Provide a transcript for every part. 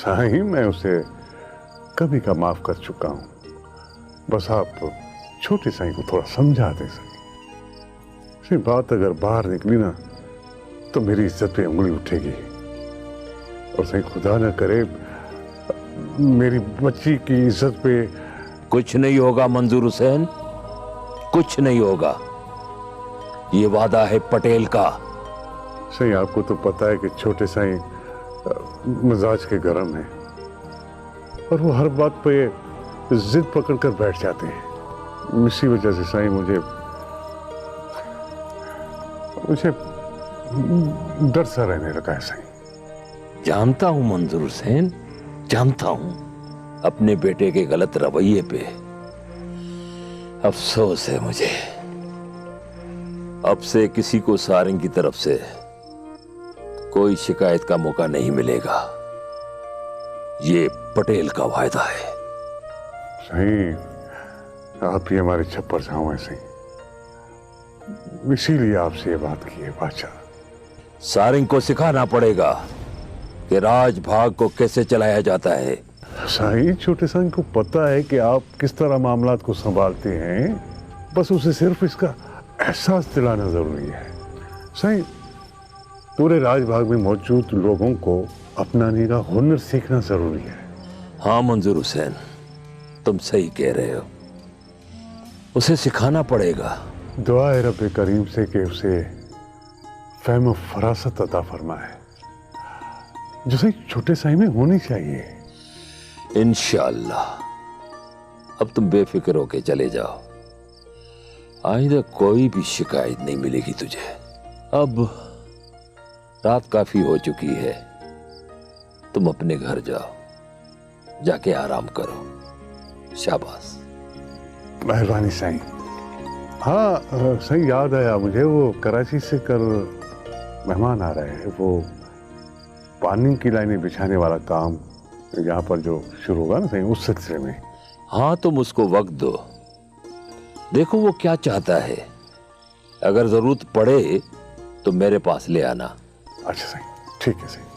साईं, मैं उसे कभी का माफ कर चुका हूं। बस आप छोटे साईं को थोड़ा समझा दे सके। बात अगर बाहर निकली ना तो मेरी इज्जत पे उंगली उठेगी, और सही खुदा न करे मेरी बच्ची की इज्जत पे। कुछ नहीं होगा मंजूर हुसैन, कुछ नहीं होगा। ये वादा है पटेल का। सही, आपको तो पता है कि छोटे साईं मिजाज के गरम है, और वो हर बात पे जिद पकड़ कर बैठ जाते हैं। इसी वजह से साईं मुझे डर सा रहने लगा है साईं। जानता हूं मंजूर हुसैन, जानता हूं। अपने बेटे के गलत रवैये पे अफसोस है मुझे। अब से किसी को सारंग की तरफ से कोई शिकायत का मौका नहीं मिलेगा। ये पटेल का वायदा है। सही, आप ही हमारे छप्पर छांव हैं सही, इसीलिए आपसे ये बात की है बादशाह। सारंग को सिखाना पड़ेगा कि राजभाग को कैसे चलाया जाता है। साईं, छोटे साईं को पता है कि आप किस तरह मामलात को संभालते हैं, बस उसे सिर्फ इसका एहसास दिलाना जरूरी है। साईं, पूरे राजभाग में मौजूद लोगों को अपनाने का हुनर सीखना जरूरी है। हाँ मंजूर हुसैन, तुम सही कह रहे हो, उसे सिखाना पड़ेगा। दुआ है रब्बे करीम से कि उसे फहम फरासत अता फरमाए, जो सही छोटे साईं में होनी चाहिए। इंशाअल्लाह। अब तुम बेफिक्र होके चले जाओ, आइंदा कोई भी शिकायत नहीं मिलेगी तुझे। अब रात काफी हो चुकी है, तुम अपने घर जाओ, जाके आराम करो। शाबाश। मेहरबानी साईं। हाँ सही याद आया मुझे, वो कराची से कल मेहमान आ रहे हैं। वो पानी की लाइनें बिछाने वाला काम यहाँ पर जो शुरू होगा ना सही, उस सिलसिले में। हाँ, तुम उसको वक्त दो, देखो वो क्या चाहता है। अगर जरूरत पड़े तो मेरे पास ले आना। अच्छा सही, ठीक है सही।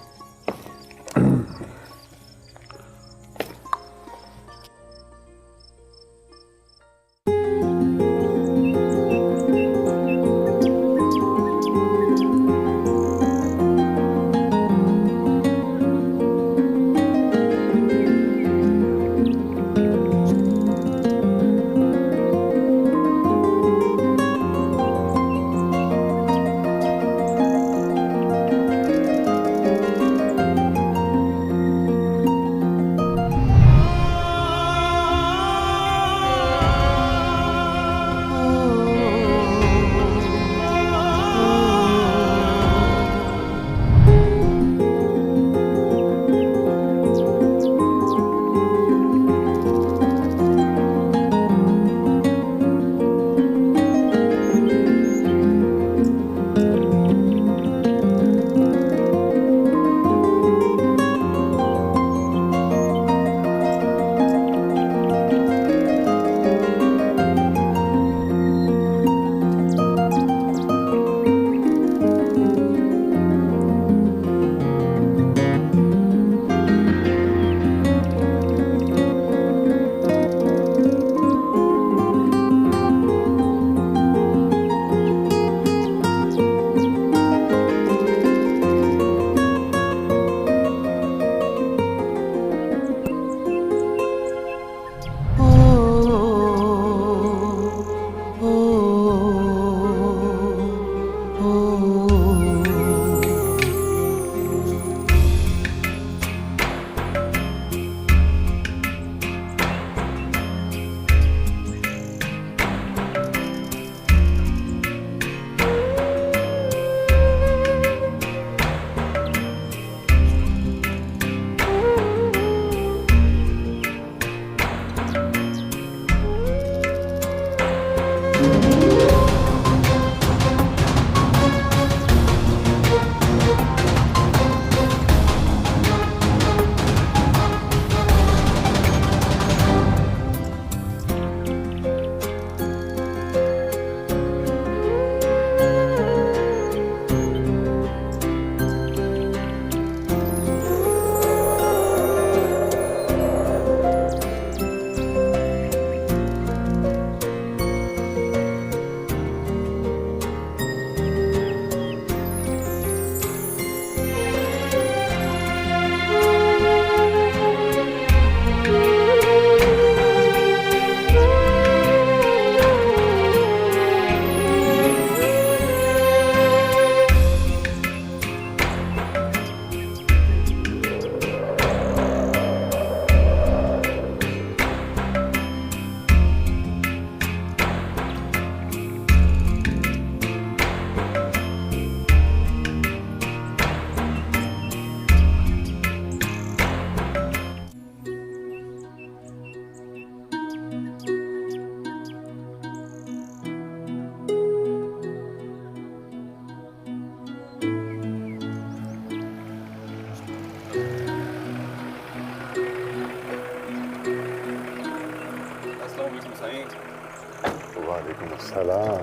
वालेकुम अस्सलाम।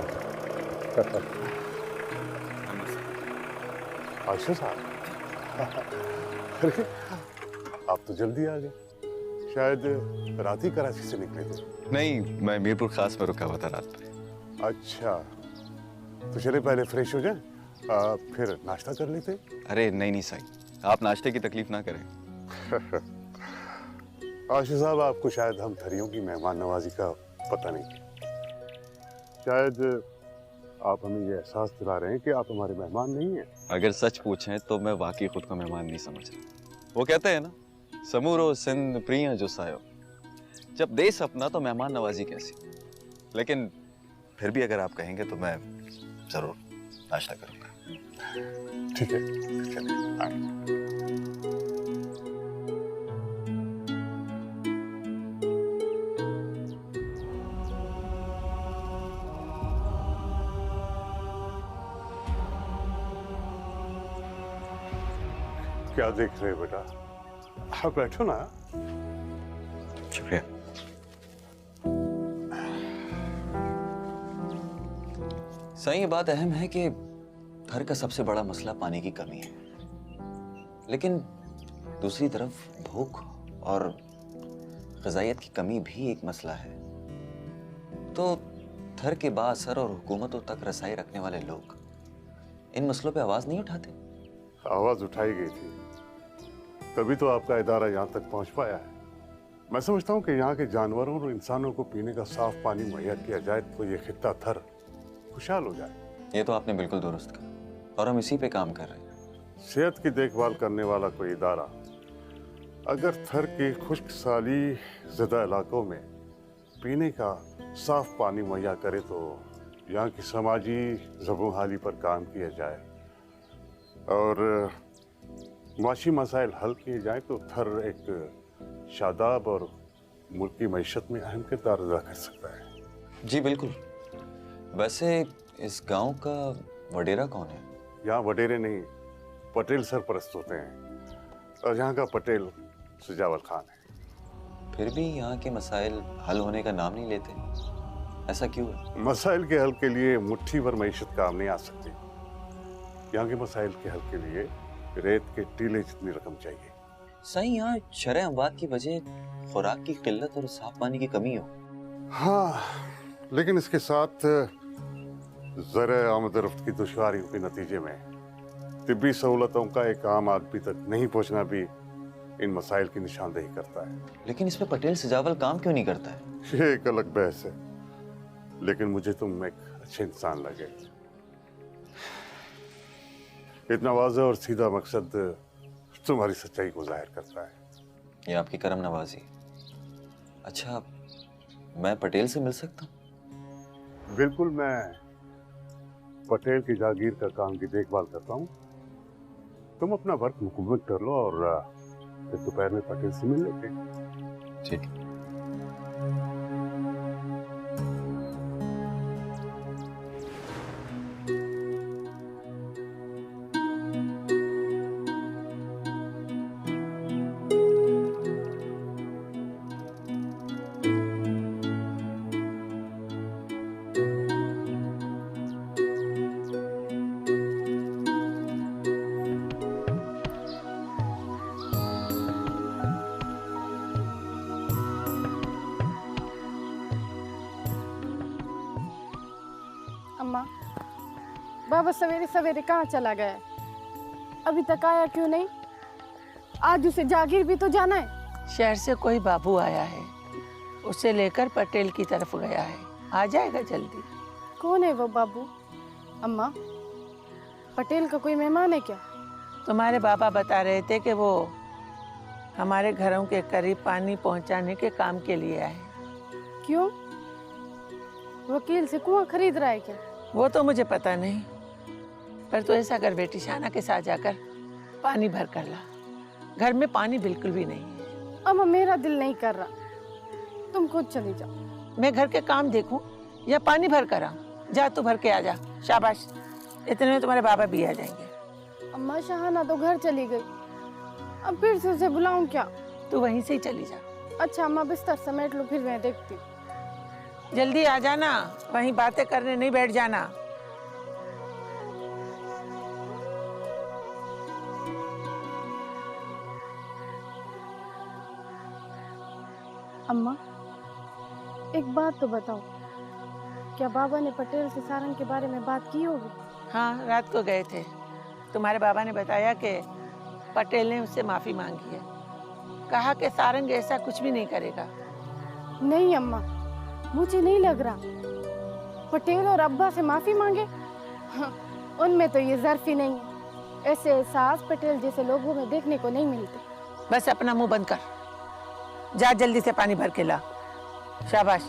आशा साहब, अरे आप तो जल्दी आ गए। शायद रात ही कराची से निकले थे। नहीं, मैं मीरपुर खास में रुका हुआ था रात में। अच्छा, तो चले पहले फ्रेश हो जाए, फिर नाश्ता कर लेते। अरे नहीं नहीं साईं, आप नाश्ते की तकलीफ ना करें। आशा साहब, आपको शायद हम थरियों की मेहमान नवाजी का पता नहीं। शायद आप हमें ये एहसास दिला रहे हैं कि आप हमारे मेहमान नहीं हैं। अगर सच पूछें तो मैं वाकई खुद को मेहमान नहीं समझ रहा। वो कहते हैं ना, समूरो सिंध प्रिय जो सायो, जब देश अपना तो मेहमान नवाजी कैसी। लेकिन फिर भी अगर आप कहेंगे तो मैं जरूर नाश्ता करूंगा। ठीक है, चलिए आए। क्या देख रहे हो बेटा? आप बैठो ना। शुक्रिया। सही, ये बात अहम है कि घर का सबसे बड़ा मसला पानी की कमी है, लेकिन दूसरी तरफ भूख और ग़िज़ाइयत की कमी भी एक मसला है। तो घर के बाअसर और हुकूमतों तक रसाई रखने वाले लोग इन मसलों पे आवाज़ नहीं उठाते। आवाज उठाई गई थी, तभी तो आपका इदारा यहाँ तक पहुँच पाया है। मैं समझता हूँ कि यहाँ के जानवरों और इंसानों को पीने का साफ पानी मुहैया किया जाए तो ये खित्ता थर खुशहाल हो जाए। ये तो आपने बिल्कुल दुरुस्त कहा और हम इसी पे काम कर रहे हैं। सेहत की देखभाल करने वाला कोई इदारा अगर थर के खुश्क साली ज़दा इलाकों में पीने का साफ पानी मुहैया करे तो यहाँ की समाजी ज़बूहाली पर काम किया जाए और माशी मसाइल हल किए जाए तो थर एक शादाब और मुल्क की मईशत में अहम किरदार अदा कर सकता है। जी बिल्कुल। वैसे इस गांव का वडेरा कौन है? यहाँ वडेरे नहीं, पटेल सरपरस्त होते हैं और यहाँ का पटेल सुजावल खान है। फिर भी यहाँ के मसाइल हल होने का नाम नहीं लेते, ऐसा क्यों है? मसाइल के हल के लिए मुट्ठी भर मईशत काम नहीं आ सकती। यहाँ के मसाइल के हल के लिए रेत के टीले जितनी रकम चाहिए। सही, यहाँ शरह अमवात की वजह खुराक की किल्लत और साफ पानी की कमी हो। हाँ, लेकिन इसके साथ ज़र आमद रफ्त की दुश्वारियों के नतीजे में तिब्बी सहूलतों का एक आम आदमी तक नहीं पहुंचना भी इन मसाइल की निशानदेही करता है। लेकिन इसमें पटेल सजावल काम क्यों नहीं करता है? ये एक अलग बहस है, लेकिन मुझे तुम एक अच्छे इंसान लगे। इतना वाज़ेह और सीधा मकसद तुम्हारी सच्चाई को जाहिर करता है। ये आपकी करम नवाजी। अच्छा, मैं पटेल से मिल सकता हूँ? बिल्कुल, मैं पटेल की जागीर का काम की देखभाल करता हूँ। तुम अपना वर्क मुकम्मल कर लो और फिर दोपहर में पटेल से मिल लेंगे। ठीक। अम्मा, बाबा सवेरे सवेरे कहाँ चला गया? अभी तक आया क्यों नहीं? आज उसे जागीर भी तो जाना है। शहर से कोई बाबू आया है, उसे लेकर पटेल की तरफ गया है, आ जाएगा जल्दी। कौन है वो बाबू? अम्मा, पटेल का कोई मेहमान है क्या? तुम्हारे बाबा बता रहे थे कि वो हमारे घरों के करीब पानी पहुंचाने के काम के लिए आए। क्यों? वकील से कुआं खरीद रहा है क्या? वो तो मुझे पता नहीं, पर तू ऐसा कर बेटी, शाना के साथ जाकर पानी भर कर ला। घर में पानी बिल्कुल भी नहीं है। अम्मा, मेरा दिल नहीं कर रहा, तुम खुद चली जाओ। मैं घर के काम देखूं या पानी भर कर आऊं? जा तू भर के आ जा। शाबाश, इतने में तुम्हारे बाबा भी आ जाएंगे। अम्मा, शहाना तो घर चली गई, अब फिर से उसे बुलाऊं क्या? तू वहीं से ही चली जा। अच्छा अम्मा, बिस्तर समेट लो, फिर मैं देखती हूँ। जल्दी आ जाना, वहीं बातें करने नहीं बैठ जाना। अम्मा, एक बात तो बताओ, क्या बाबा ने पटेल से सारंग के बारे में बात की होगी? हाँ, रात को गए थे। तुम्हारे बाबा ने बताया कि पटेल ने उससे माफी मांगी है। कहा कि सारंग ऐसा कुछ भी नहीं करेगा। नहीं अम्मा, मुझे नहीं लग रहा। पटेल और अब्बा से माफी मांगे? हाँ, उनमें तो ये ज़र्फ ही नहीं है। ऐसे एहसास पटेल जैसे लोगों में देखने को नहीं मिलते। बस अपना मुंह बंद कर, जा जल्दी से पानी भर के ला। शाबाश।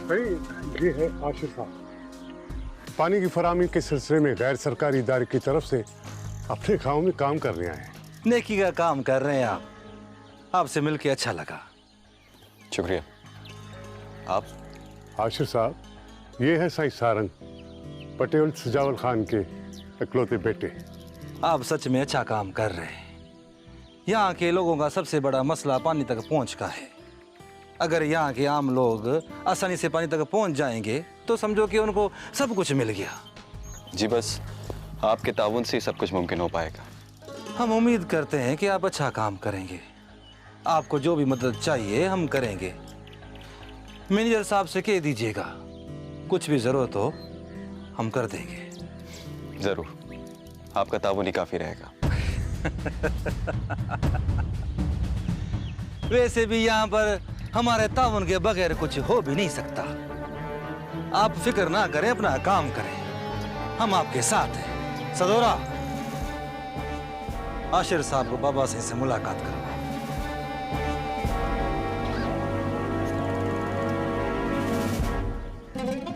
भाई, ये है आशिर साहब। पानी की फराहमी के सिलसिले में गैर सरकारी इदारे की तरफ से अपने गांव में काम करने आए हैं। नेकी का काम कर रहे हैं आप। आपसे मिलके अच्छा लगा। शुक्रिया। आप? आशिर साहब, ये है साईं सारंग, पटेल सजावल खान के इकलौते बेटे। आप सच में अच्छा काम कर रहे हैं। यहाँ के लोगों का सबसे बड़ा मसला पानी तक पहुँच का है। अगर यहाँ के आम लोग आसानी से पानी तक पहुँच जाएंगे तो समझो कि उनको सब कुछ मिल गया। जी, बस आपके ताउन से सब कुछ मुमकिन हो पाएगा। हम उम्मीद करते हैं कि आप अच्छा काम करेंगे। आपको जो भी मदद चाहिए हम करेंगे। मैनेजर साहब से कह दीजिएगा, कुछ भी जरूरत हो हम कर देंगे। जरूर, आपका ताउन ही काफी रहेगा। वैसे भी यहाँ पर हमारे ताउन के बगैर कुछ हो भी नहीं सकता। आप फिक्र ना करें, अपना काम करें, हम आपके साथ हैं। सदोरा, आशिर साहब को बाबा से मुलाकात करवाओ।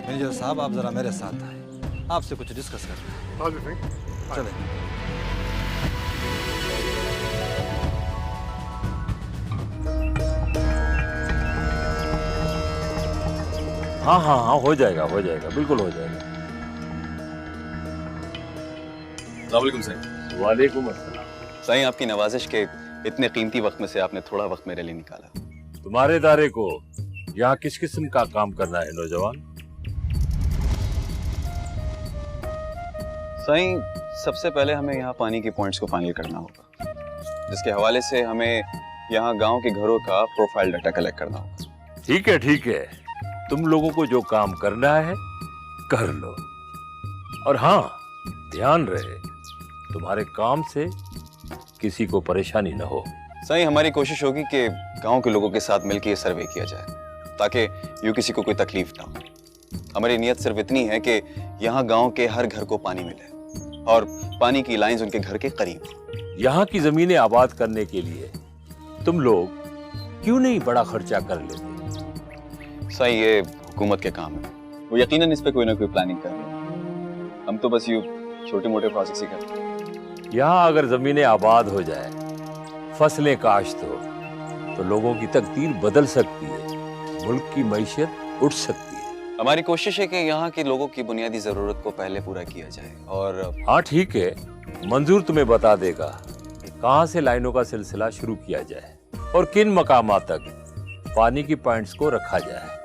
मैनेजर साहब, आप जरा मेरे साथ आए, आपसे कुछ डिस्कस करना है। चलें। हाँ हाँ हाँ, हो जाएगा, बिल्कुल हो जाएगा। वालेकुम सर। वालेकुम अस्सलाम। साईं, आपकी नवाजिश के इतने कीमती वक्त में से आपने थोड़ा वक्त मेरे लिए निकाला। तुम्हारे इदारे को यहाँ किस किस्म का काम करना है नौजवान? साईं, सबसे पहले हमें यहाँ पानी के पॉइंट्स को फाइनल करना होगा, जिसके हवाले से हमें यहाँ गांव के घरों का प्रोफाइल डाटा कलेक्ट करना होगा। ठीक है, तुम लोगों को जो काम करना है कर लो। और हाँ, ध्यान रहे तुम्हारे काम से किसी को परेशानी न हो। साईं, हमारी कोशिश होगी कि गांव के लोगों के साथ मिलकर ये सर्वे किया जाए, ताकि यूं किसी को कोई तकलीफ ना हो। हमारी नीयत सिर्फ इतनी है कि यहाँ गांव के हर घर को पानी मिले और पानी की लाइंस उनके घर के करीब हो। यहाँ की जमीनें आबाद करने के लिए तुम लोग क्यों नहीं बड़ा खर्चा कर लेते? साईं, ये हुकूमत के काम है, वो यकीनन इस पे कोई ना कोई प्लानिंग कर रहे हैं। हम तो बस यूं छोटे मोटे प्रोसेस ही करते हैं। यहाँ अगर जमीनें आबाद हो जाए, फसलें काश्त हो, तो लोगों की तकदीर बदल सकती है, मुल्क की मईशत उठ सकती है। हमारी कोशिश है कि यहाँ के लोगों की बुनियादी जरूरत को पहले पूरा किया जाए। और हाँ ठीक है, मंजूर तुम्हें बता देगा कहाँ से लाइनों का सिलसिला शुरू किया जाए और किन मकामात तक पानी की पॉइंट्स को रखा जाए।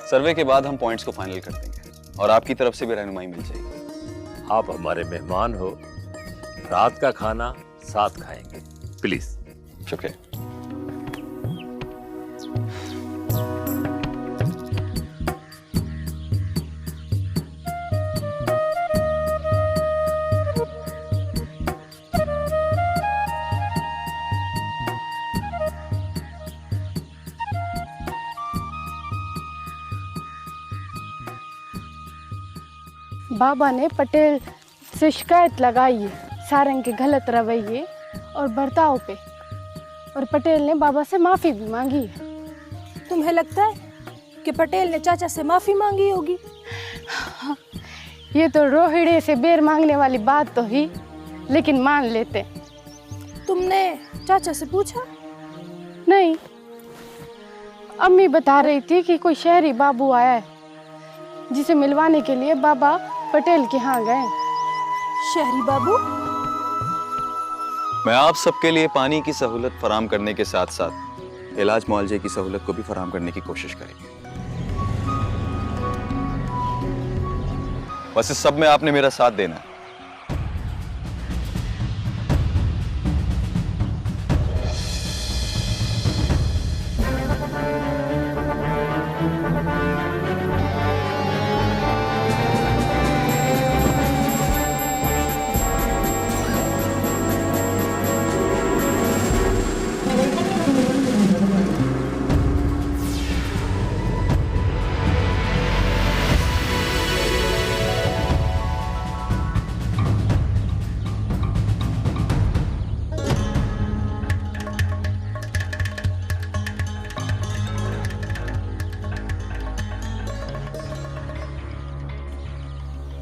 सर्वे के बाद हम पॉइंट्स को फाइनल कर देंगे और आपकी तरफ से भी रहनुमाई मिल जाएगी। आप हमारे मेहमान हो, रात का खाना साथ खाएंगे, प्लीज। शुक्रिया। बाबा ने पटेल से शिकायत लगाई है सारंग के गलत रवैये और बर्ताव पे, और पटेल ने बाबा से माफी भी मांगी है। तुम्हें लगता है कि पटेल ने चाचा से माफी मांगी होगी? ये तो रोहिड़े से बेर मांगने वाली बात तो ही, लेकिन मान लेते। तुमने चाचा से पूछा? नहीं, अम्मी बता रही थी कि कोई शहरी बाबू आया है जिसे मिलवाने के लिए बाबा पटेल के यहाँ गए। शहरी बाबू? मैं आप सबके लिए पानी की सहूलत फराम करने के साथ साथ इलाज मुआवजे की सहूलत को भी फराम करने की कोशिश करेंगे। बस इस सब में आपने मेरा साथ देना है।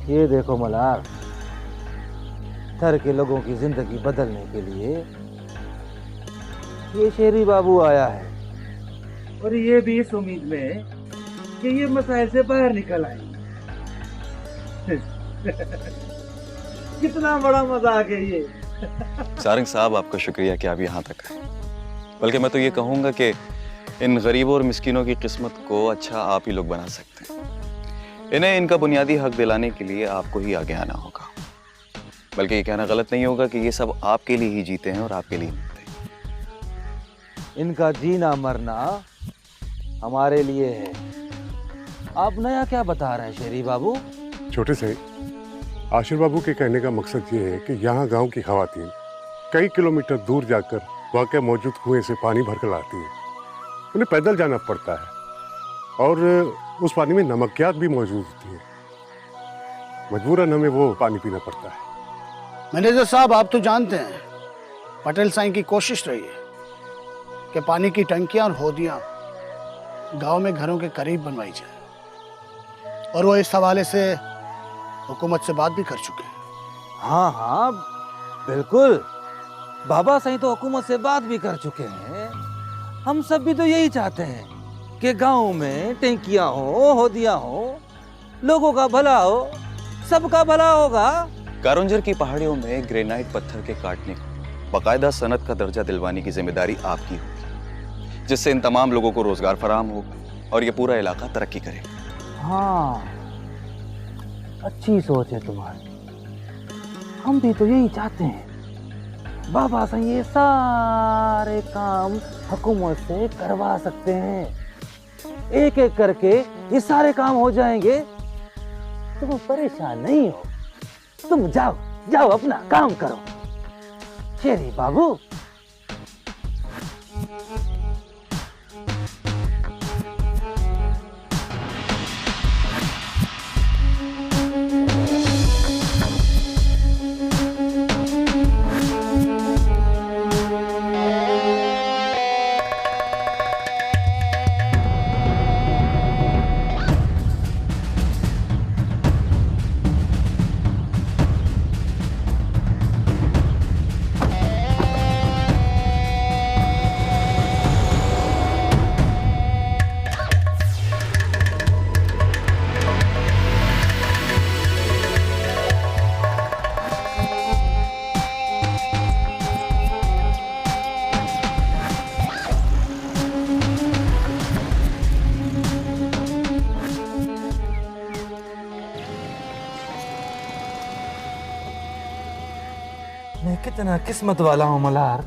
ये देखो मलार, थर के लोगों की जिंदगी बदलने के लिए ये शेरी बाबू आया है, और ये भी इस उम्मीद में कि ये मसाइल से बाहर निकल आए। कितना बड़ा मजाक है ये। सारंग साहब, आपका शुक्रिया कि आप यहाँ तक आए। बल्कि मैं तो ये कहूँगा कि इन गरीबों और मिस्किनों की किस्मत को अच्छा आप ही लोग बना सकते हैं। इन्हें इनका बुनियादी हक दिलाने के लिए आपको ही आगे आना होगा। बल्कि ये कहना गलत नहीं होगा कि ये सब आपके लिए ही जीते हैं और आपके लिए मरते हैं। इनका जीना मरना हमारे लिए है। आप नया क्या बता रहे हैं शेरी बाबू? छोटे से आशिर बाबू के कहने का मकसद ये है कि यहाँ गांव की खवातीन कई किलोमीटर दूर जाकर वाक़ई मौजूद कुएं से पानी भरकर लाती हैं। उन्हें पैदल जाना पड़ता है और उस पानी में नमकियात भी मौजूद होती है। मजबूरन हमें वो पानी पीना पड़ता है। मैनेजर साहब, आप तो जानते हैं पटेल साईं की कोशिश रही है कि पानी की टंकियां और होदियां गांव में घरों के करीब बनवाई जाए, और वो इस हवाले से हुकूमत से बात भी कर चुके हैं। हाँ हाँ बिल्कुल, बाबा साईं तो हुकूमत से बात भी कर चुके हैं। हम सब भी तो यही चाहते हैं कि गांव में टंकियां हो, होदियां हो, लोगों का भला हो, सबका भला होगा। कारुंजर की पहाड़ियों में ग्रेनाइट पत्थर के काटने को बाकायदा सनत का दर्जा दिलवाने की जिम्मेदारी आपकी होगी, जिससे इन तमाम लोगों को रोजगार फराहम होगा और ये पूरा इलाका तरक्की करेगा। हाँ, अच्छी सोच है तुम्हारी। हम भी तो यही चाहते हैं। बाबा साईं ये सारे काम हुकूमत से करवा सकते हैं। एक एक करके ये सारे काम हो जाएंगे। तुम परेशान नहीं हो, तुम जाओ जाओ अपना काम करो। शेरी बाबू, मैं कितना किस्मत वाला हूँ मल्हार।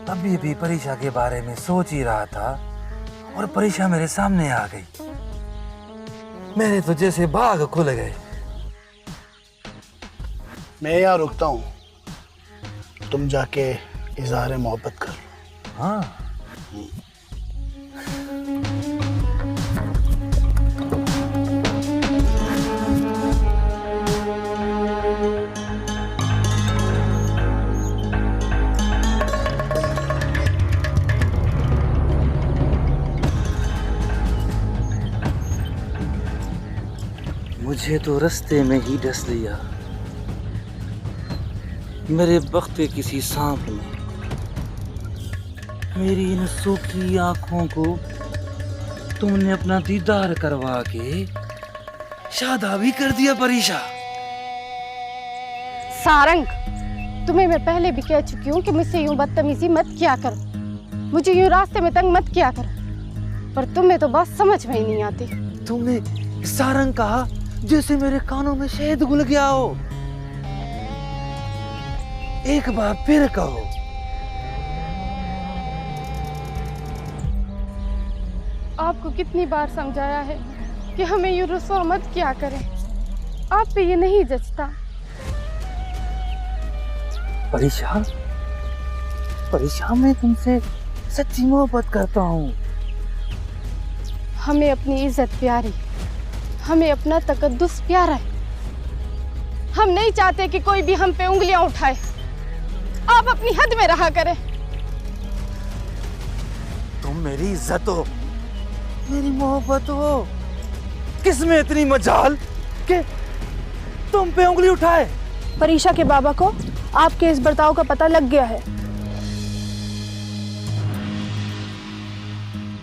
अभी भी परीक्षा के बारे में सोच ही रहा था और परीक्षा मेरे सामने आ गई। मेरे तो जैसे बाग खुल गए। मैं यहाँ रुकता हूँ, तुम जाके इजहार मोहब्बत कर लो। हाँ, मुझे तो रास्ते में ही डस लिया। मेरे वक्त के किसी सांप ने मेरी इन सूखी आंखों को तुमने अपना दीदार करवा के शादा भी कर दिया परीशा। सारंग, तुम्हें मैं पहले भी कह चुकी हूँ कि मुझसे यूं बदतमीजी मत किया कर, मुझे यूं रास्ते में तंग मत किया कर, पर तुम्हें तो बात समझ में ही नहीं आती। तुमने सारंग कहा जैसे मेरे कानों में शहद घुल गया हो। एक बार फिर कहो। आपको कितनी बार समझाया है कि हमें यूं रुसवा मत किया करें, आप पे ये नहीं जचता। परीशा, परीशा मैं तुमसे सच्ची मोहब्बत करता हूँ। हमें अपनी इज्जत प्यारी, हमें अपना तकद्दुस प्यारा है। हम नहीं चाहते कि कोई भी हम पे उंगलियां उठाए। आप अपनी हद में रहा करें। तुम मेरी इज्जत हो, मेरी मोहब्बत हो, किसमें इतनी मजाल कि तुम पे उंगली उठाए। परीशा के बाबा को आपके इस बर्ताव का पता लग गया है।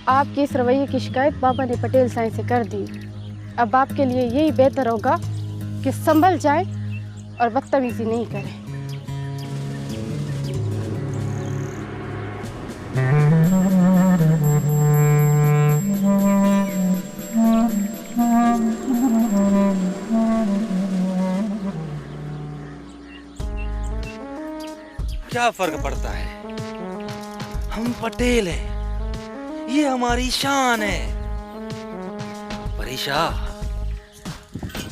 आपकी इस रवैये की शिकायत बाबा ने पटेल साईं से कर दी। अब आपके लिए यही बेहतर होगा कि संभल जाए और बदतमीजी नहीं करें। क्या फर्क पड़ता है, हम पटेल हैं, ये हमारी शान है। परीशा,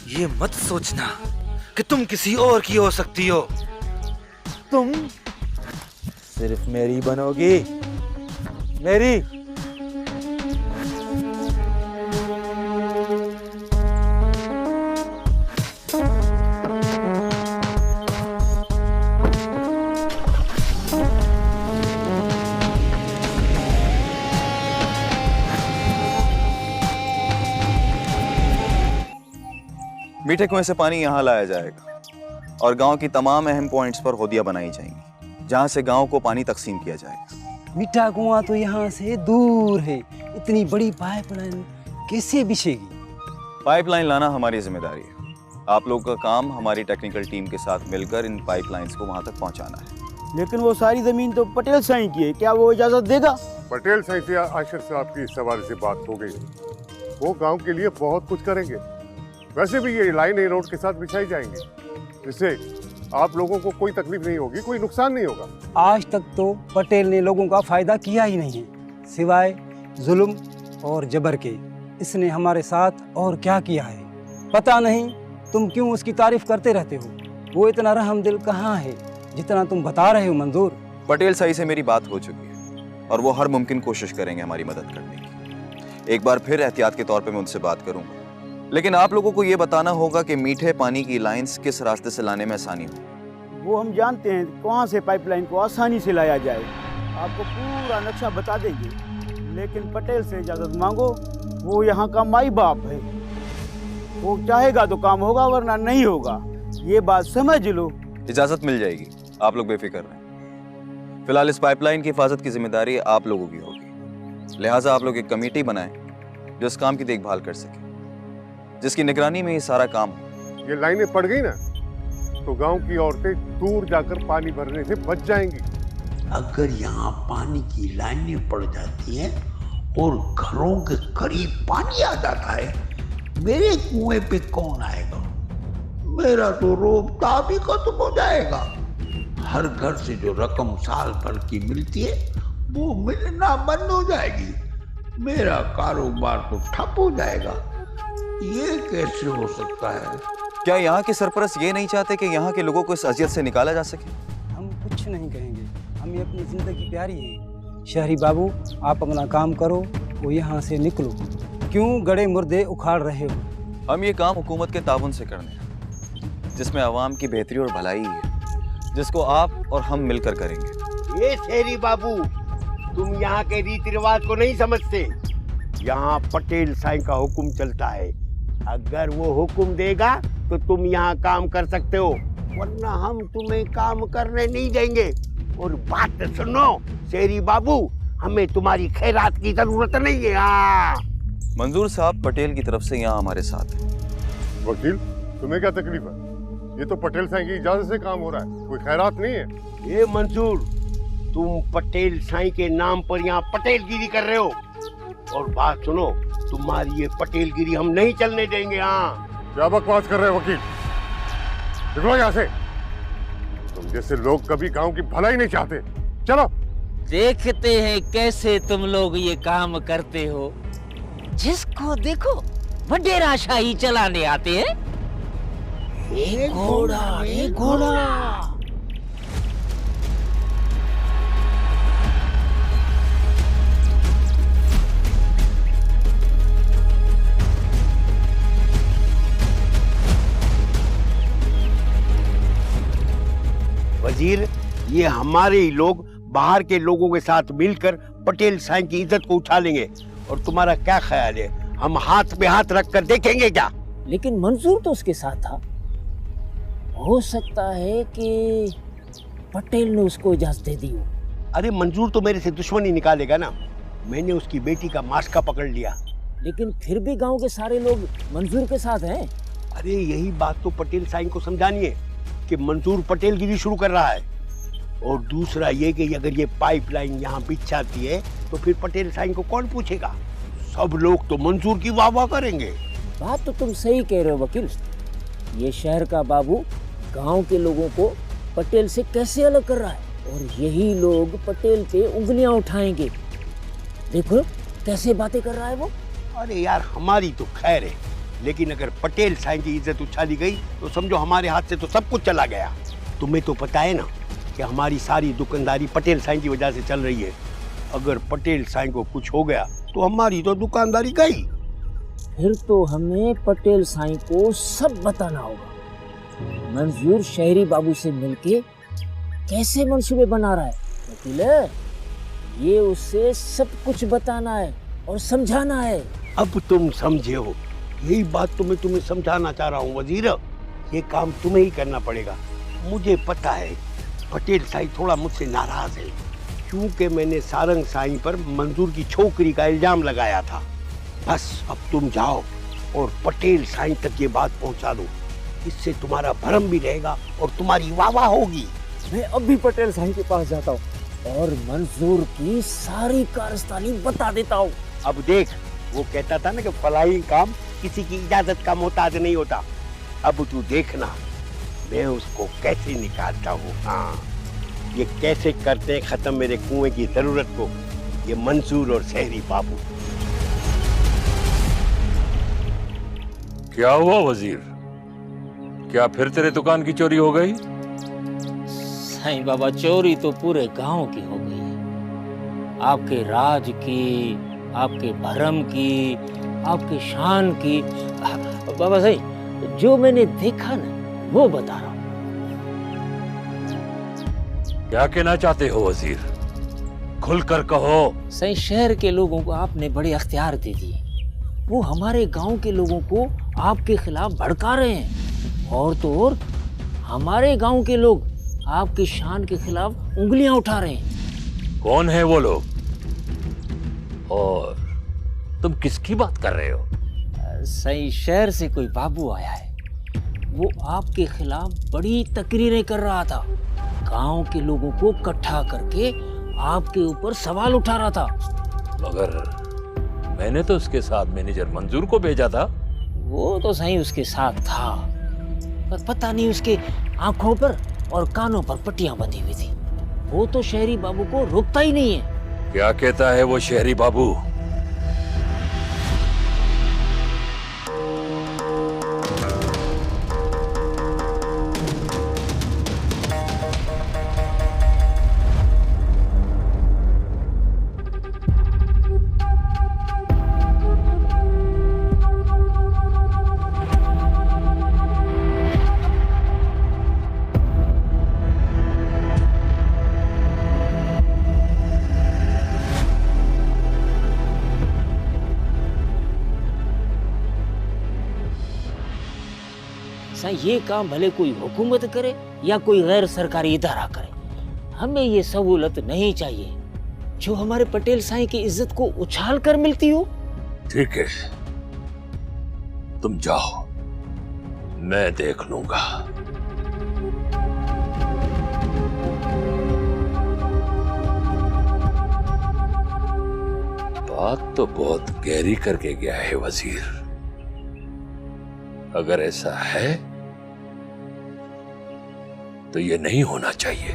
ये मत सोचना कि तुम किसी और की हो सकती हो। तुम सिर्फ मेरी बनोगी, मेरी। मीठे कुएं से पानी यहाँ लाया जाएगा और गांव की तमाम अहम पॉइंट्स पर होदियां बनाई जाएंगी, जहां से गांव को पानी तकसीम किया जाएगा। मीठा कुआं तो यहाँ से दूर है, इतनी बड़ी पाइपलाइन कैसे बिछेगी? पाइपलाइन लाना हमारी जिम्मेदारी है। आप लोगों का काम हमारी टेक्निकल टीम के साथ मिलकर इन पाइपलाइंस को वहां तक पहुंचाना है। लेकिन वो सारी जमीन तो पटेल साईं की है, क्या वो इजाजत देगा? पटेल साईं से आशिर साहब की इस सवाल से बात हो गई, वो गांव के लिए बहुत कुछ करेंगे। वैसे भी ये लाइन ए रोड के साथ बिछाई जाएंगी, जिससे आप लोगों को कोई तकलीफ नहीं होगी, कोई नुकसान नहीं होगा। आज तक तो पटेल ने लोगों का फायदा किया ही नहीं है, सिवाय जुल्म और जबर के। इसने हमारे साथ और क्या किया है पता नहीं। तुम क्यों उसकी तारीफ करते रहते हो? वो इतना रहमदिल कहाँ है जितना तुम बता रहे हो मंजूर। पटेल साईं से मेरी बात हो चुकी है और वो हर मुमकिन कोशिश करेंगे हमारी मदद करने की। एक बार फिर एहतियात के तौर पे मैं उनसे बात करूंगा, लेकिन आप लोगों को ये बताना होगा कि मीठे पानी की लाइंस किस रास्ते से लाने में आसानी हो। वो हम जानते हैं कहाँ से पाइपलाइन को आसानी से लाया जाए, आपको पूरा नक्शा बता देंगे। लेकिन पटेल से इजाजत मांगो, वो यहाँ का माई बाप है, वो चाहेगा तो काम होगा वरना नहीं होगा, ये बात समझ लो। इजाजत मिल जाएगी, आप लोग बेफिक्र रहें। फिलहाल इस पाइपलाइन की हिफाजत की जिम्मेदारी आप लोगों की होगी, लिहाजा आप लोग एक कमेटी बनाएं जो इस काम की देखभाल कर सके, जिसकी निगरानी में ये सारा काम हो। ये लाइनें पड़ गई ना तो गांव की औरतें दूर जाकर पानी भरने से बच जाएंगी। अगर यहाँ पानी की लाइनें पड़ जाती हैं और घरों के करीब पानी आ जाता है, मेरे कुएं पे कौन आएगा? मेरा तो रोबता भी खत्म हो जाएगा। हर घर से जो रकम साल भर की मिलती है वो मिलना बंद हो जाएगी। मेरा कारोबार तो ठप हो जाएगा। ये कैसे हो सकता है? क्या यहाँ के सरपरस्त ये नहीं चाहते कि यहाँ के लोगों को इस अजियत से निकाला जा सके? हम कुछ नहीं कहेंगे, हमें अपनी जिंदगी प्यारी है। शहरी बाबू, आप अपना काम करो, वो यहाँ से निकलो। क्यों गड़े मुर्दे उखाड़ रहे हो? हम ये काम हुकूमत के ताउन से करने हैं, जिसमें आवाम की बेहतरी और भलाई है, जिसको आप और हम मिलकर करेंगे। ये शेरी बाबू, तुम यहाँ के रीति रिवाज को नहीं समझते। यहाँ पटेल साईं का हुक्म चलता है। अगर वो हुक्म देगा तो तुम यहाँ काम कर सकते हो, वरना हम तुम्हें काम करने नहीं देंगे। और बात सुनो शेरी बाबू, हमें तुम्हारी खैरात की जरूरत नहीं है। हाँ मंजूर साहब पटेल की तरफ से यहाँ हमारे साथ हैं। वकील, तुम्हें क्या तकलीफ है? ये तो पटेल साईं की इजाजत से काम हो रहा है, कोई खैरात नहीं है। ये मंजूर, तुम पटेल साईं के नाम पर यहाँ पटेलगिरी कर रहे हो। और बात सुनो, तुम्हारी ये पटेलगिरी हम नहीं चलने देंगे। हाँ क्या बकवास कर रहे हो वकील? निकलो यहाँ से। तुम जैसे लोग कभी गांव की भलाई नहीं चाहते। चलो। देखते हैं कैसे तुम लोग ये काम करते हो। जिसको देखो वडेराशाही चलाने आते हैं। एक घोड़ा, एक घोड़ा। वजीर, ये हमारे ही लोग बाहर के लोगों के साथ मिलकर पटेल साईं की इज्जत को उछालेंगे। और तुम्हारा क्या ख्याल है, हम हाथ में हाथ रख कर देखेंगे क्या? लेकिन मंजूर तो उसके साथ था। हो सकता है कि पटेल ने उसको इजाजत दे दी हो। अरे मंजूर तो मेरे से दुश्मनी निकालेगा ना। मैंने उसकी बेटी का मास्का पकड़ लिया। लेकिन फिर भी गांव के सारे लोग मंजूर के साथ हैं। अरे यही बात तो पटेल साईं को समझानी है कि मंजूर पटेलगिरी शुरू कर रहा है। और दूसरा ये कि अगर ये पाइपलाइन यहाँ बिछाती है तो फिर पटेल साईं को कौन पूछेगा? सब लोग तो मंजूर की वाह वाह करेंगे। बात तो तुम सही कह रहे हो वकील। ये शहर का बाबू गांव के लोगों को पटेल से कैसे अलग कर रहा है, और यही लोग पटेल पे उंगलियां उठाएंगे। देखो कैसे बातें कर रहा है वो। अरे यार, हमारी तो खैर है, लेकिन अगर पटेल साईं की इज्जत उछाली गई तो समझो हमारे हाथ से तो सब कुछ चला गया। तुम्हें तो पता है ना कि हमारी सारी दुकानदारी पटेल साईं की वजह से चल रही है। अगर पटेल साईं को कुछ हो गया तो हमारी तो दुकानदारी गई। फिर तो हमें पटेल साईं को सब बताना होगा। मंजूर शहरी बाबू से मिलके कैसे मंसूबे बना रहा है वकील, ये उससे सब कुछ बताना है और समझाना है। अब तुम समझे हो, यही बात तो मैं तुम्हें समझाना चाह रहा हूँ वजीर। ये काम तुम्हें ही करना पड़ेगा। मुझे पता है पटेल साईं थोड़ा मुझसे नाराज है, क्योंकि मैंने सारंग साईं पर मंजूर की छोकरी का इल्जाम लगाया था। बस अब तुम जाओ और पटेल साईं तक ये बात पहुंचा दो। इससे तुम्हारा भरम भी रहेगा और तुम्हारी वाह वाह होगी। मैं अब भी पटेल साईं के पास जाता हूँ और मंजूर की सारी कारस्तानी बता देता हूँ। अब देख, वो कहता था ना कि फलाही काम किसी की इजाजत का मोहताज नहीं होता। अब तू देखना मैं उसको कैसे निकालता हूँ। हाँ, ये कैसे करते खत्म मेरे कुएं की जरूरत को, ये मंसूर और शहरी बाबू। क्या हुआ वजीर? क्या फिर तेरे दुकान की चोरी हो गई? साईं बाबा, चोरी तो पूरे गांव की हो गई है। आपके राज की, आपके भरम की, आपके शान की। बाबा साईं, जो मैंने देखा ना वो बता रहा हूँ। क्या कहना चाहते हो वजीर? खुलकर कहो। साईं, शहर के लोगों को आपने बड़े अख्तियार दे दिए। वो हमारे गांव के लोगों को आपके खिलाफ भड़का रहे हैं, और तो और हमारे गांव के लोग आपकी शान के खिलाफ उंगलियां उठा रहे हैं। कौन है वो लोग और तुम किसकी बात कर रहे हो? सही, शहर से कोई बाबू आया है। वो आपके खिलाफ बड़ी तकरीरें कर रहा था। गांव के लोगों को इकट्ठा करके आपके ऊपर सवाल उठा रहा था। मगर मैंने तो उसके साथ मैनेजर मंजूर को भेजा था। वो तो सही उसके साथ था, पर पता नहीं उसके आंखों पर और कानों पर पट्टियां बंधी हुई थी। वो तो शहरी बाबू को रोकता ही नहीं है। क्या कहता है वो शहरी बाबू? ये काम भले कोई हुकूमत करे या कोई गैर सरकारी इदारा करे, हमें ये सहूलत नहीं चाहिए। जो हमारे पटेल साईं की इज्जत को उछाल कर मिलती हो। ठीक है, तुम जाओ, मैं देख लूंगा। बात तो बहुत गहरी करके गया है वजीर। अगर ऐसा है तो ये नहीं होना चाहिए।